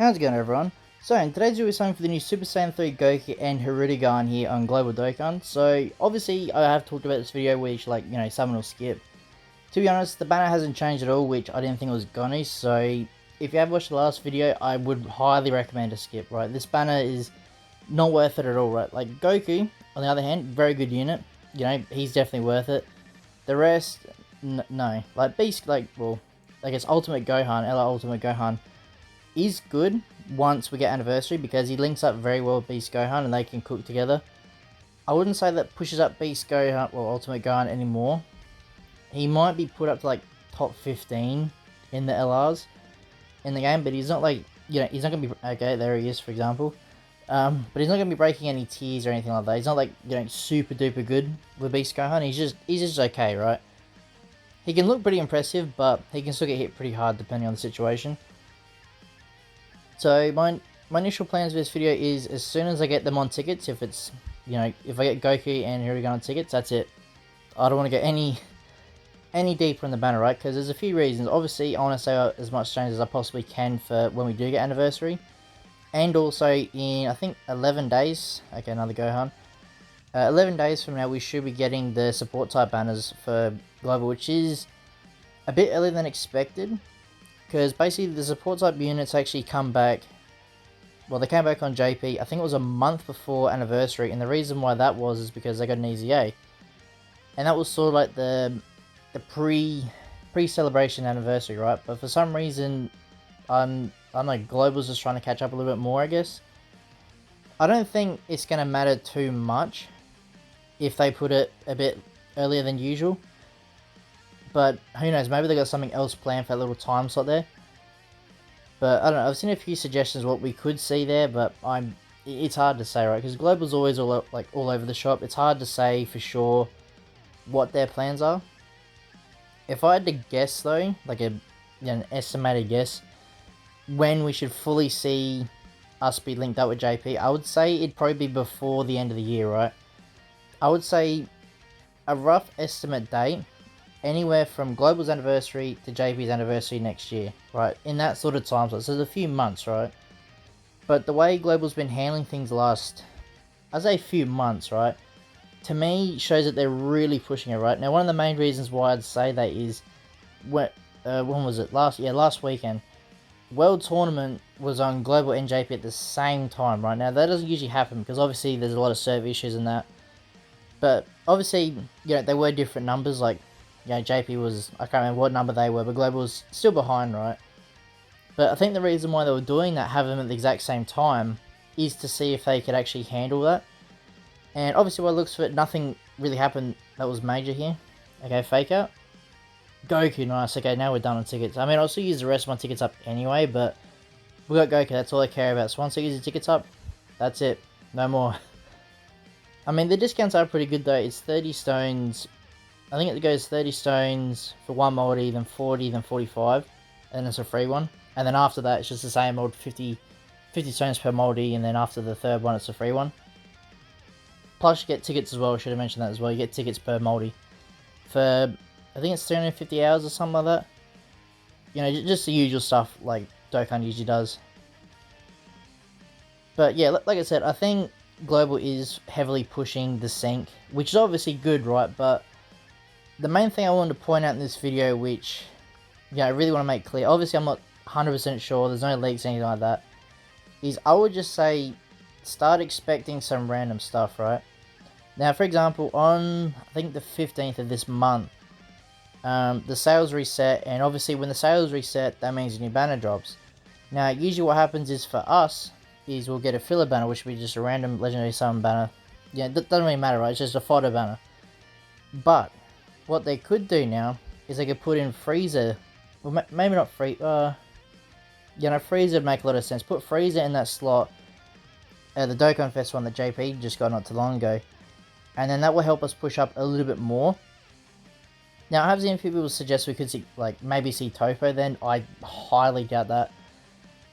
How's it going, everyone? So in today's video we're something for the new Super Saiyan 3 Goku and Hirudegarn here on Global Dokkan. So obviously I have talked about this video which someone will skip. To be honest, the banner hasn't changed at all, which I didn't think it was gonna, so if you have watched the last video, I would highly recommend a skip, right? This banner is not worth it at all, right? Like Goku, on the other hand, very good unit, he's definitely worth it. The rest, no. Like Beast, I guess Ultimate Gohan, LR Ultimate Gohan, is good once we get Anniversary because he links up very well with Beast Gohan and they can cook together. I wouldn't say that pushes up Beast Gohan or Ultimate Gohan anymore. He might be put up to top 15 in the LRs in the game, but he's not he's not going to be, okay, there he is for example. But he's not going to be breaking any tiers or anything like that. He's not super duper good with Beast Gohan. He's just okay, right? He can look pretty impressive, but he can still get hit pretty hard depending on the situation. So my initial plans for this video is as soon as I get them on tickets, if it's, if I get Goku and Hirudegarn on tickets, that's it. I don't want to get any deeper in the banner, right? Because there's a few reasons. Obviously, I want to save as much change as I possibly can for when we do get Anniversary. And also in, I think, 11 days, okay, another Gohan. 11 days from now, we should be getting the support type banners for Global, which is a bit earlier than expected. Because basically the support type units actually come back, well, they came back on JP, I think it was a month before Anniversary, and the reason why that was is because they got an EZA. And that was sort of like the pre-celebration anniversary, right? But for some reason, I don't know, Global's just trying to catch up a little bit more, I guess. I don't think it's going to matter too much if they put it a bit earlier than usual. But who knows, maybe they got something else planned for that little time slot there. But I don't know, I've seen a few suggestions what we could see there, but it's hard to say, right? Because Global's always all over the shop. It's hard to say for sure what their plans are. If I had to guess though, an estimated guess, when we should fully see us be linked up with JP, I would say it'd probably be before the end of the year, right? I would say a rough estimate date, anywhere from Global's anniversary to JP's anniversary next year, right? In that sort of time slot, so there's a few months, right? But the way Global's been handling things last, I'd say a few months, right? To me, shows that they're really pushing it, right? Now, one of the main reasons why I'd say that is, when was it? Last weekend. World Tournament was on Global and JP at the same time, right? Now, that doesn't usually happen, because obviously there's a lot of server issues and that. But, obviously, they were different numbers, JP was, I can't remember what number they were, but Global was still behind, right? But I think the reason why they were doing that, having them at the exact same time, is to see if they could actually handle that. And obviously, by the looks of it, nothing really happened that was major here. Okay, fake out. Goku, nice. Okay, now we're done on tickets. I mean, I'll still use the rest of my tickets up anyway, but we got Goku, that's all I care about. So once I use the tickets up, that's it. No more. I mean, the discounts are pretty good though. It's 30 stones. I think it goes 30 stones for one multi, then 40, then 45, and it's a free one. And then after that, it's just the same old 50 stones per multi, and then after the third one, it's a free one. Plus, you get tickets as well. I should have mentioned that as well. You get tickets per multi for, I think it's 350 hours or something like that. Just the usual stuff like Dokkan usually does. But yeah, like I said, I think Global is heavily pushing the sync, which is obviously good, right? But the main thing I wanted to point out in this video, which, I really want to make clear, obviously I'm not 100% sure, there's no leaks or anything like that, is I would just say, start expecting some random stuff, right? Now, for example, on, I think the 15th of this month, the sales reset, and obviously when the sales reset, that means new banner drops. Now, usually what happens is for us, is we'll get a filler banner, which will be just a random legendary summon banner. It doesn't really matter, right? It's just a photo banner. But what they could do now is they could put in Frieza, well, maybe not Frieza, Frieza would make a lot of sense. Put Frieza in that slot, the Dokkan Fest one that JP just got not too long ago, and then that will help us push up a little bit more. Now, I have seen a few people suggest we could see, maybe see Topo then. I highly doubt that.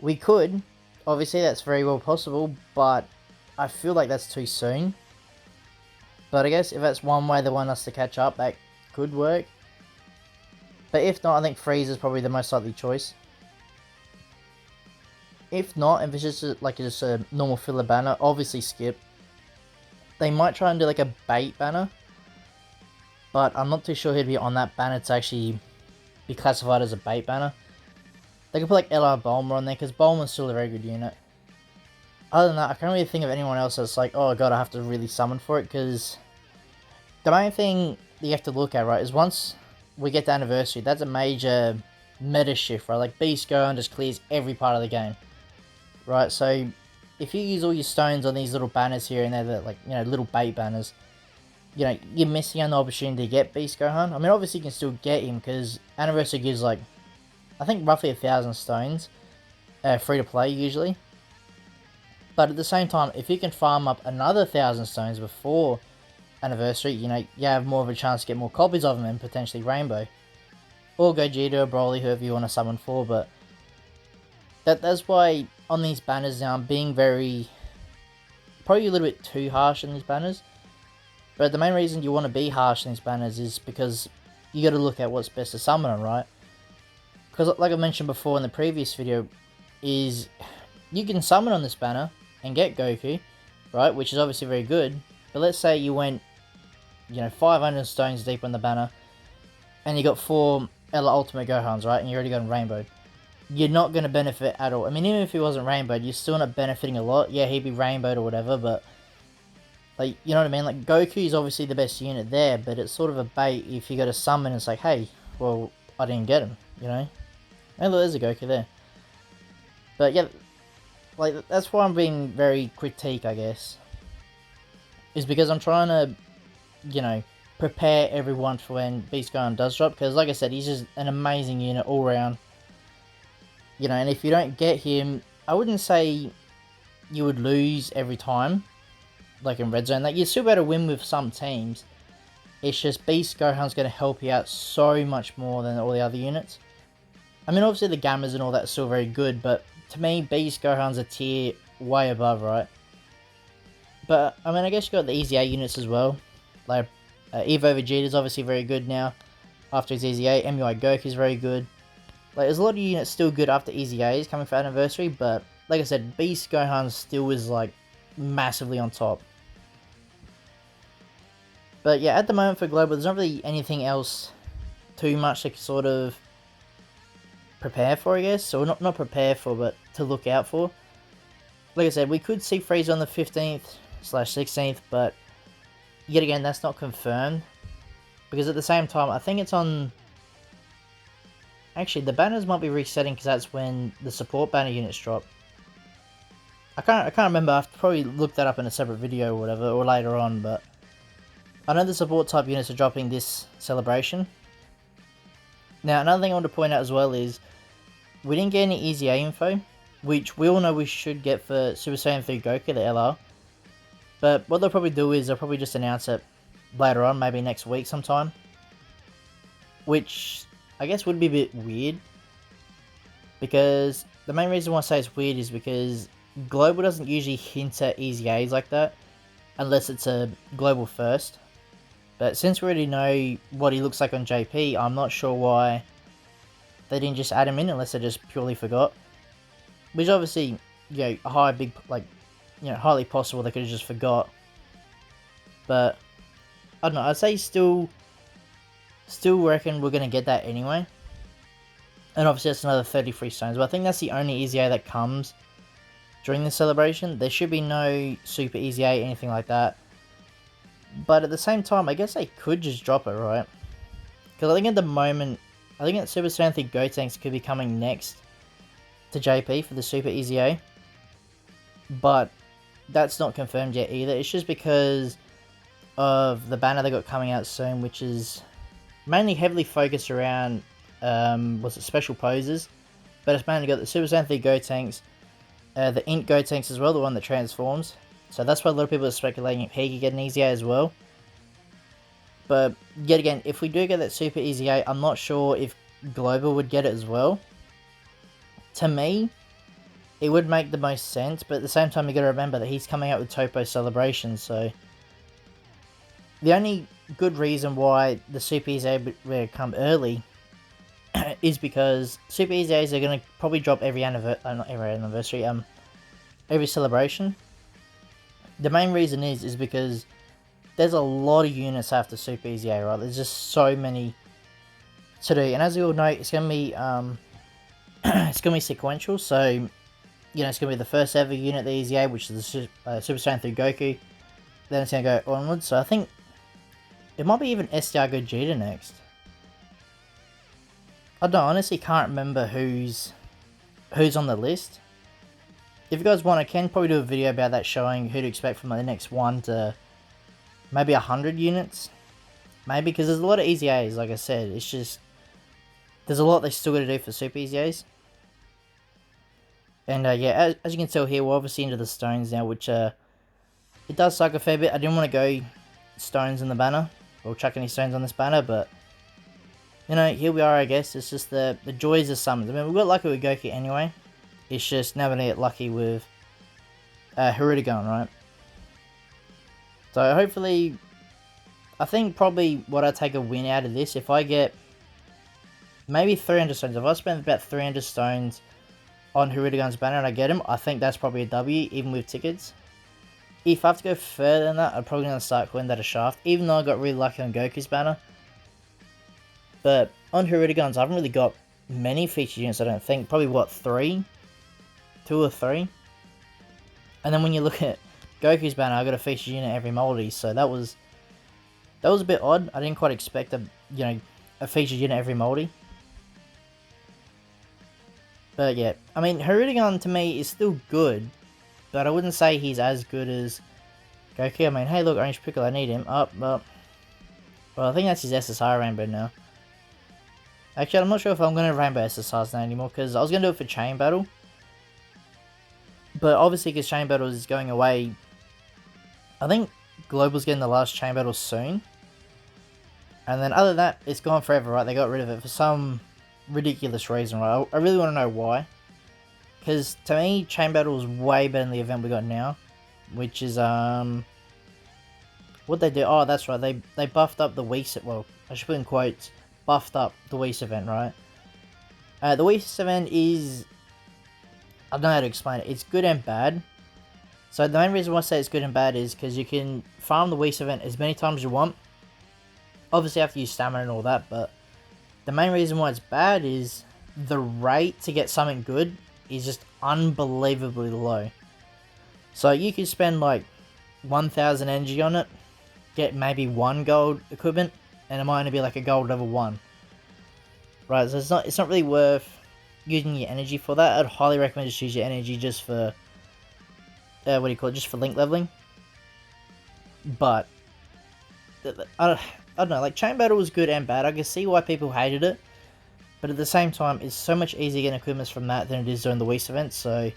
We could, obviously that's very well possible, but I feel like that's too soon. But I guess if that's one way they want us to catch up, that could work. But if not, I think Frieza is probably the most likely choice. If not, if it's just a normal filler banner, obviously skip. They might try and do like a bait banner, but I'm not too sure he'd be on that banner to actually be classified as a bait banner. They could put like LR Bulma on there, because Bulma's still a very good unit. Other than that, I can't really think of anyone else that's like, oh god, I have to really summon for it, because the main thing that you have to look at, right, is once we get to Anniversary, that's a major meta shift, right? Like, Beast Gohan just clears every part of the game, right? So, if you use all your stones on these little banners here and there, that like, you know, little bait banners, you know, you're missing on the opportunity to get Beast Gohan. I mean, obviously you can still get him, because Anniversary gives like, I think roughly 1,000 stones, free to play usually. But at the same time, if you can farm up another 1,000 stones before Anniversary, you know, you have more of a chance to get more copies of them and potentially Rainbow. Or Gogeta or Broly, whoever you want to summon for, but that's why on these banners now I'm being very, probably a little bit too harsh on these banners. But the main reason you want to be harsh on these banners is because you got to look at what's best to summon on, right? Because like I mentioned before in the previous video, is you can summon on this banner and get Goku, right, which is obviously very good. But let's say you went, you know, 500 stones deep on the banner, and you got 4 Ella Ultimate Gohans, right, and you already got Rainbow. You're not going to benefit at all. I mean, even if he wasn't Rainbowed, you're still not benefiting a lot. Yeah, he'd be Rainbowed or whatever, but, like, you know what I mean? Like, Goku is obviously the best unit there, but it's sort of a bait if you got to summon and it's like, hey, well, I didn't get him, you know? Oh, look, there's a Goku there. But yeah, like, that's why I'm being very critique, I guess. Is because I'm trying to, you know, prepare everyone for when Beast Gohan does drop. Because, like I said, he's just an amazing unit all around. You know, and if you don't get him, I wouldn't say you would lose every time, like in Red Zone. Like, you're still better to win with some teams. It's just Beast Gohan's going to help you out so much more than all the other units. I mean, obviously the Gammas and all that are still very good, but to me, Beast Gohan's a tier way above, right? But, I mean, I guess you got the Easy A units as well. Like, Evo Vegeta's obviously very good now after his Easy A. MUI Goku's very good. Like, there's a lot of units still good after Easy A's coming for Anniversary, but, like I said, Beast Gohan still is, like, massively on top. But, yeah, at the moment for Global, there's not really anything else too much to sort of prepare for, I guess. Or not prepare for, but to look out for. Like I said, we could see Frieza on the 15th/16th, but yet again, that's not confirmed. Because at the same time, I think it's on... Actually, the banners might be resetting because that's when the support banner units drop. I can't remember. I've probably looked that up in a separate video or whatever, or later on, but I know the support type units are dropping this celebration. Now, another thing I want to point out as well is we didn't get any Easy A info, which we all know we should get for Super Saiyan 3 Goku, the LR. But what they'll probably do is they'll probably just announce it later on, maybe next week sometime. Which I guess would be a bit weird. Because the main reason why I say it's weird is because Global doesn't usually hint at Easy A's like that. Unless it's a Global first. But since we already know what he looks like on JP, I'm not sure why they didn't just add him in unless they just purely forgot. Which obviously, you know, highly possible they could have just forgot. But I don't know, I'd say still reckon we're gonna get that anyway. And obviously that's another 33 stones, but I think that's the only Easy A that comes during the celebration. There should be no Super Easy A, anything like that. But at the same time, I guess they could just drop it, right? Because I think at the moment, I think that Super Saiyan 3 Gotenks could be coming next to JP for the Super Easy A. But that's not confirmed yet either. It's just because of the banner they got coming out soon, which is mainly heavily focused around, special poses. But it's mainly got the Super Saiyan 3 Gotenks, the Int Gotenks as well, the one that transforms. So that's why a lot of people are speculating if he could get an Easy A as well. But yet again, if we do get that Super Easy A, I'm not sure if Global would get it as well. To me, it would make the most sense, but at the same time you gotta remember that he's coming out with Topo Celebrations, so the only good reason why the Super Easy A would come early is because Super EZAs are going to probably drop every not every anniversary, every celebration. The main reason is because there's a lot of units after Super EZA, right? There's just so many to do, and as we all know, it's going to be it's going to be sequential. So, you know, it's going to be the first ever unit, the EZA, which is the Super Saiyan 3 Goku. Then it's going to go onwards. So I think it might be even SDR Gogeta next. I don't honestly can't remember who's on the list. If you guys want, I can probably do a video about that, showing who to expect from the next 1 to maybe 100 units. Maybe, because there's a lot of EZAs, like I said. It's just, there's a lot they still got to do for Super EZAs. And yeah, as you can tell here, we're obviously into the stones now, which it does suck a fair bit. I didn't want to go stones in the banner, or chuck any stones on this banner, but you know, here we are, I guess. It's just the joys of summons. I mean, we got lucky with Goku anyway. It's just never gonna get lucky with Hirudegarn, right? So hopefully, I think probably what I take a win out of this, if I get maybe 300 stones. If I spend about 300 stones on Hirudegarn's banner and I get him, I think that's probably a W, even with tickets. If I have to go further than that, I'm probably going to start calling that a shaft, even though I got really lucky on Goku's banner. But on Hirudegarn's, I haven't really got many featured units, I don't think. Probably, what, 3? 2 or 3? And then when you look at Goku's banner, I got a featured unit every multi, so that was a bit odd. I didn't quite expect a featured unit every multi. But yeah, I mean, Hirudegarn to me is still good, but I wouldn't say he's as good as Goku. I mean, hey look, Orange Pickle, I need him. Up, well, I think that's his SSR Rainbow now. Actually, I'm not sure if I'm going to Rainbow SSRs now anymore, because I was going to do it for Chain Battle. But obviously, because Chain Battle is going away, I think Global's getting the last Chain Battle soon. And then other than that, it's gone forever, right? They got rid of it for some ridiculous reason, right? I really want to know why. Because to me, Chain Battle is way better than the event we got now. Which is, what they do? Oh, that's right. They buffed up the Whis, well, I should put in quotes, buffed up the Whis event, right? The Whis event is, I don't know how to explain it. It's good and bad. So the main reason why I say it's good and bad is because you can farm the Whis event as many times as you want. Obviously, you have to use stamina and all that, but the main reason why it's bad is the rate to get something good is just unbelievably low. So you could spend like 1,000 energy on it, get maybe 1 gold equipment, and it might only be like a gold level 1. Right, so it's not really worth using your energy for that. I'd highly recommend just use your energy just for, what do you call it, just for link leveling. But, I don't know, like, Chain Battle was good and bad. I can see why people hated it. But at the same time, it's so much easier getting equipment from that than it is during the Whis event, so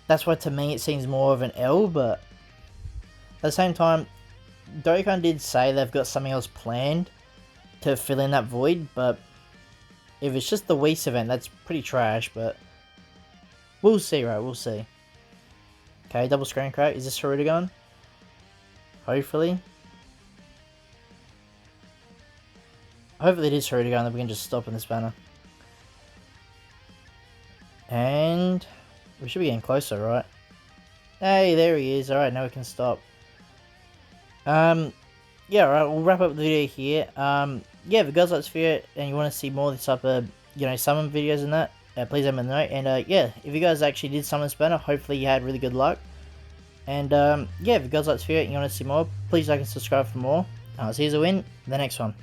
that's why to me it seems more of an L, but at the same time, Dokkan did say they've got something else planned to fill in that void, but if it's just the Whis event, that's pretty trash, but we'll see, right? We'll see. Okay, double screen crack. Is this Hirudegarn? Hopefully. Hopefully it is Hirudegarn that we can just stop in this banner. And we should be getting closer, right? Hey, there he is. Alright, now we can stop. Yeah, alright, we'll wrap up the video here. Yeah, if you guys like this video and you want to see more of this type of, summon videos and that, please let me know. And, yeah, if you guys actually did summon this banner, hopefully you had really good luck. And, yeah, if you guys like this video and you want to see more, please like and subscribe for more. I'll see you in the next one.